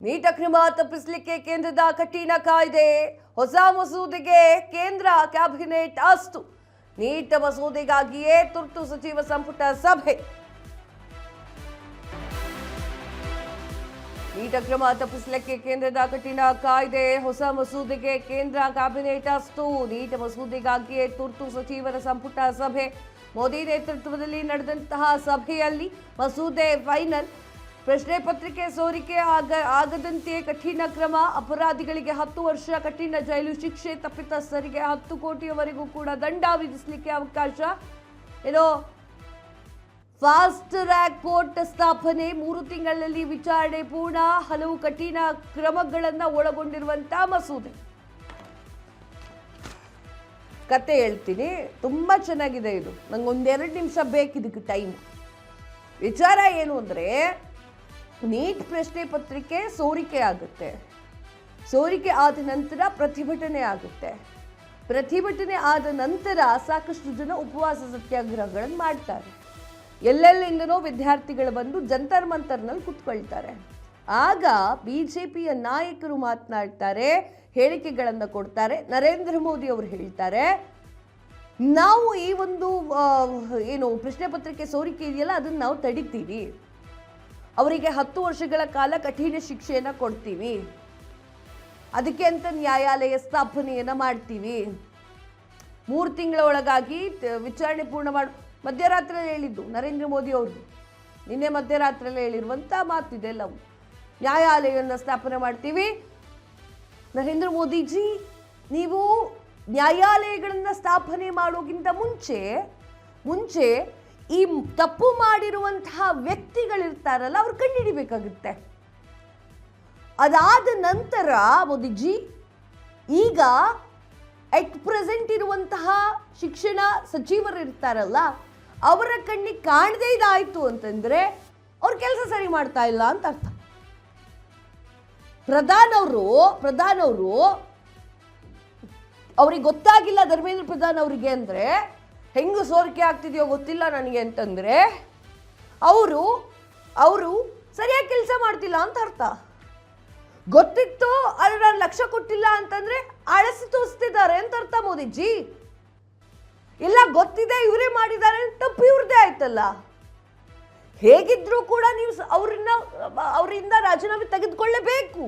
neat ಅಕ್ರಮ ತಪ್ಪಿಸಲಿಕ್ಕೆ ಕೇಂದ್ರದ ಕಠಿಣ ಕಾಯ್ದೆ ಹೊಸ ಮಸೂದೆಗೆ ಕೇಂದ್ರ ಕ್ಯಾಬಿನೆಟ್ ಅಸ್ತು ನೀಟ್ ಮಸೂದೆಗಾಗಿಯೇ ತುರ್ತು ಸಚಿವ ಸಂಪುಟ ಸಭೆ ನೀಟ್ ಅಕ್ರಮ ತಪ್ಪಿಸಲಿಕ್ಕೆ ಕೇಂದ್ರದ ಕಠಿಣ ಕಾಯ್ದೆ ಹೊಸ ಮಸೂದೆಗೆ ಕೇಂದ್ರ ಕ್ಯಾಬಿನೆಟ್ ಅಸ್ತು ನೀಟ್ ಮಸೂದೆಗಾಗಿಯೇ ತುರ್ತು ಸಚಿವರ ಸಂಪುಟ ಸಭೆ ಮೋದಿ ನೇತೃತ್ವದಲ್ಲಿ ನಡೆದಂತಹ ಸಭೆಯಲ್ಲಿ ಮಸೂದೆ ಫೈನಲ್ ಪ್ರಶ್ನೆ ಪತ್ರಿಕೆ ಸೋರಿಕೆ ಆಗದಂತೆ ಕಠಿಣ ಕ್ರಮ ಅಪರಾಧಿಗಳಿಗೆ 10 ವರ್ಷ ಕಠಿಣ ಜೈಲು ಶಿಕ್ಷೆ ತಪ್ಪಿತಸ್ಥರಿಗೆ 10 ಕೋಟಿಯವರೆಗೂ ಕೂಡ ದಂಡ ವಿಧಿಸಲಿಕ್ಕೆ ಅವಕಾಶ ಫಾಸ್ಟ್ ಟ್ರ್ಯಾಕ್ ಕೋರ್ಟ್ ಸ್ಥಾಪನೆ 3 ತಿಂಗಳಲ್ಲಿ ವಿಚಾರಣೆ ಪೂರ್ಣ ಹಲವು ಕಠಿಣ ಕ್ರಮಗಳನ್ನು ಒಳಗೊಂಡಿರುವಂತಹ ಮಸೂದೆ ಕತೆ ಹೇಳ್ತೀನಿ ತುಂಬಾ ಚೆನ್ನಾಗಿದೆ ಇದು ನಂಗೆ 1-2 ನಿಮಿಷ ಬೇಕಿದ್ದಕ್ಕೆ ಟೈಮ್ ವಿಚಾರ ಏನು ಅಂದರೆ ನೀಟ್ ಪ್ರಶ್ನೆ ಪತ್ರಿಕೆ ಸೋರಿಕೆ ಆಗುತ್ತೆ ಸೋರಿಕೆ ಆದ ನಂತರ ಪ್ರತಿಭಟನೆ ಆಗುತ್ತೆ ಪ್ರತಿಭಟನೆ ಆದ ನಂತರ ಸಾಕಷ್ಟು ಜನ ಉಪವಾಸ ಸತ್ಯಾಗ್ರಹಗಳನ್ನು ಮಾಡ್ತಾರೆ ಎಲ್ಲೆಲ್ಲಿಂದನೋ ವಿದ್ಯಾರ್ಥಿಗಳು ಬಂದು ಜಂತರ್ ಮಂತರ್ನಲ್ಲಿ ಕುತ್ಕೊಳ್ತಾರೆ ಆಗ ಬಿಜೆಪಿಯ ನಾಯಕರು ಮಾತನಾಡ್ತಾರೆ ಹೇಳಿಕೆಗಳನ್ನು ಕೊಡ್ತಾರೆ ನರೇಂದ್ರ ಮೋದಿ ಅವರು ಹೇಳ್ತಾರೆ ನಾವು ಈ ಒಂದು ಪ್ರಶ್ನೆ ಪತ್ರಿಕೆ ಸೋರಿಕೆ ಇದೆಯಲ್ಲ ಅದನ್ನು ನಾವು ತಡಿತೀವಿ ಅವರಿಗೆ 10 ವರ್ಷಗಳ ಕಾಲ ಕಠಿಣ ಶಿಕ್ಷೆಯನ್ನು ಕೊಡ್ತೀವಿ ಅದಕ್ಕೆ ಅಂತ ನ್ಯಾಯಾಲಯ ಸ್ಥಾಪನೆಯನ್ನು ಮಾಡ್ತೀವಿ 3 ತಿಂಗಳ ಒಳಗಾಗಿ ವಿಚಾರಣೆ ಪೂರ್ಣ ಮಾಡಿ ಮಧ್ಯರಾತ್ರಿಯಲ್ಲಿ ಹೇಳಿದ್ದು ನರೇಂದ್ರ ಮೋದಿ ಅವರು ನಿನ್ನೆ ಮಧ್ಯರಾತ್ರಿಯಲ್ಲಿ ಹೇಳಿರುವಂಥ ಮಾತಿದೆ ಎಲ್ಲವೂ ನ್ಯಾಯಾಲಯವನ್ನು ಸ್ಥಾಪನೆ ಮಾಡ್ತೀವಿ ನರೇಂದ್ರ ಮೋದಿಜಿ ನೀವು ನ್ಯಾಯಾಲಯಗಳನ್ನು ಸ್ಥಾಪನೆ ಮಾಡೋಕ್ಕಿಂತ ಮುಂಚೆ ಈ ತಪ್ಪು ಮಾಡಿರುವಂತಹ ವ್ಯಕ್ತಿಗಳಿರ್ತಾರಲ್ಲ ಅವ್ರು ಕಂಡುಹಿಡಿಬೇಕಾಗುತ್ತೆ ಅದಾದ ನಂತರ ಮೋದಿಜಿ ಈಗ ಅಟ್ ಪ್ರೆಸೆಂಟ್ ಇರುವಂತಹ ಶಿಕ್ಷಣ ಸಚಿವರು ಇರ್ತಾರಲ್ಲ ಅವರ ಕಣ್ಣಿಗೆ ಕಾಣದೇ ಇದಾಯಿತು ಅಂತಂದ್ರೆ ಅವ್ರ ಕೆಲಸ ಸರಿ ಮಾಡ್ತಾ ಇಲ್ಲ ಅಂತ ಅರ್ಥ ಪ್ರಧಾನ್ ಅವರು ಅವ್ರಿಗೆ ಗೊತ್ತಾಗಿಲ್ಲ ಧರ್ಮೇಂದ್ರ ಪ್ರಧಾನ್ ಅವರಿಗೆ ಅಂದರೆ ಹೆಂಗೆ ಸೋರಿಕೆ ಆಗ್ತಿದೆಯೋ ಗೊತ್ತಿಲ್ಲ ನನಗೆ ಅಂತಂದರೆ ಅವರು ಸರಿಯಾಗಿ ಕೆಲಸ ಮಾಡ್ತಿಲ್ಲ ಅಂತ ಅರ್ಥ ಗೊತ್ತಿತ್ತು ಆದರೆ ನಾನು ಲಕ್ಷ್ಯ ಕೊಟ್ಟಿಲ್ಲ ಅಂತಂದರೆ ಅಳಸಿ ತೋರಿಸ್ತಿದ್ದಾರೆ ಅಂತ ಅರ್ಥ ಮೋದಿಜಿ ಎಲ್ಲ ಗೊತ್ತಿದೆ ಇವರೇ ಮಾಡಿದ್ದಾರೆ ತಪ್ಪು ಇವ್ರದ್ದೇ ಆಯ್ತಲ್ಲ ಹೇಗಿದ್ರೂ ಕೂಡ ನೀವು ಅವರಿಂದ ರಾಜೀನಾಮೆ ತೆಗೆದುಕೊಳ್ಳಲೇಬೇಕು